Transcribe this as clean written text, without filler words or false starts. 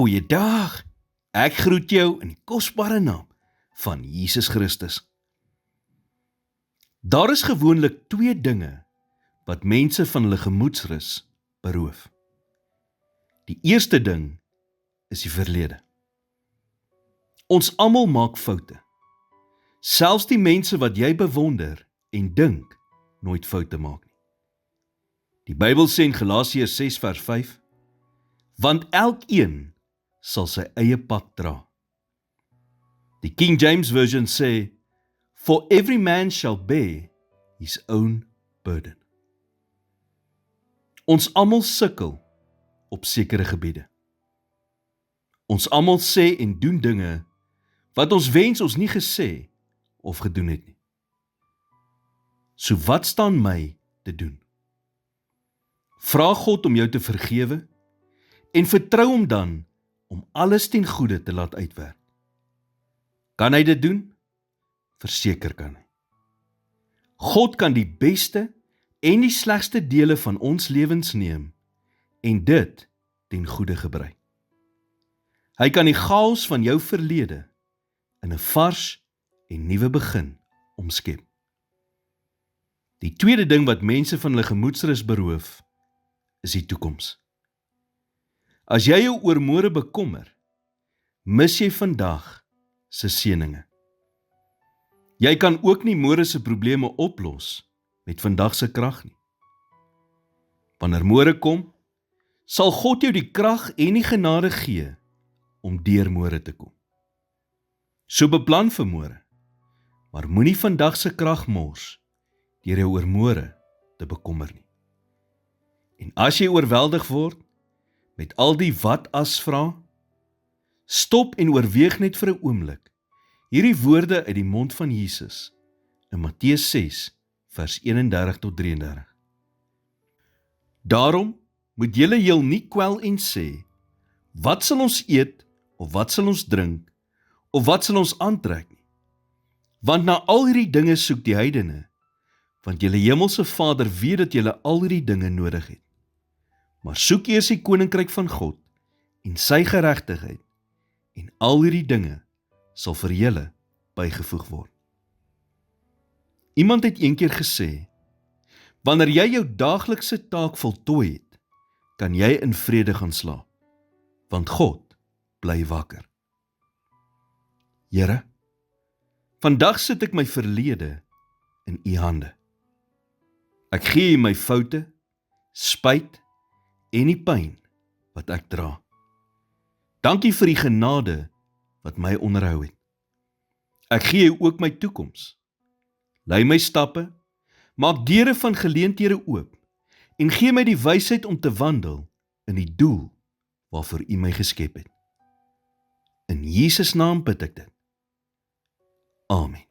Goeiedag, ek groet jou in die kosbare naam van Jesus Christus. Daar is gewoonlik twee dinge wat mense van hulle gemoedsrus beroof. Die eerste ding is die verlede. Ons almal maak foute. Selfs die mense wat jy bewonder en dink nooit foute maak nie. Die Bybel sê in Galasiërs 6 vers 5, want elkeen sal sy eie pak dra. Die King James Version sê, for every man shall bear his own burden. Ons almal sukkel op sekere gebiede. Ons almal sê en doen dinge wat ons wens ons nie gesê of gedoen het nie. So wat staan my te doen? Vra God om jou te vergewe en vertrou hom dan om alles ten goeie te laat uitwerk. Kan hy dit doen? Verseker kan hy. God kan die beste en die slegste dele van ons lewens neem en dit ten goeie gebruik. Hy kan die chaos van jou verlede in 'n vars en nuwe begin omskep. Die tweede ding wat mense van hulle gemoedsrus beroof, is die toekoms. As jy jou oor môre bekommer, mis jy vandag se seëninge. Jy kan ook nie môre se probleme oplos met vandag se krag nie. Wanneer môre kom, sal God jou die krag en die genade gee om deur môre te kom. So beplan vir môre, maar moenie vandag se krag mors deur jou oor môre te bekommer nie. En as jy oorweldig word met al die wat as vra, stop en oorweeg net vir 'n oomblik hierdie woorde uit die mond van Jesus in Matteus 6 vers 31 tot 33. Daarom moet julle heel nie kwel en sê, wat sal ons eet, of wat sal ons drink, of wat sal ons aantrek nie? Want na al hierdie dinge soek die heidene, want julle hemelse Vader weet dat julle al hierdie dinge nodig het. Maar soek eers die koninkryk van God en sy geregtigheid, en al hierdie dinge sal vir julle bygevoeg word. Iemand het eendag gesê, wanneer jy jou daaglikse taak voltooi het, kan jy in vrede gaan slaap, want God bly wakker. Here, vandag sit ek my verlede in U hande. Ek gee U my foute, spyt en die pyn wat ek dra. Dankie vir die genade wat my onderhou het. Ek gee U ook my toekoms. Lei my stappe, maak deure van geleenthede oop en gee my die wysheid om te wandel in die doel waarvoor U my geskep het. In Jesus naam bid ek dit. Amen.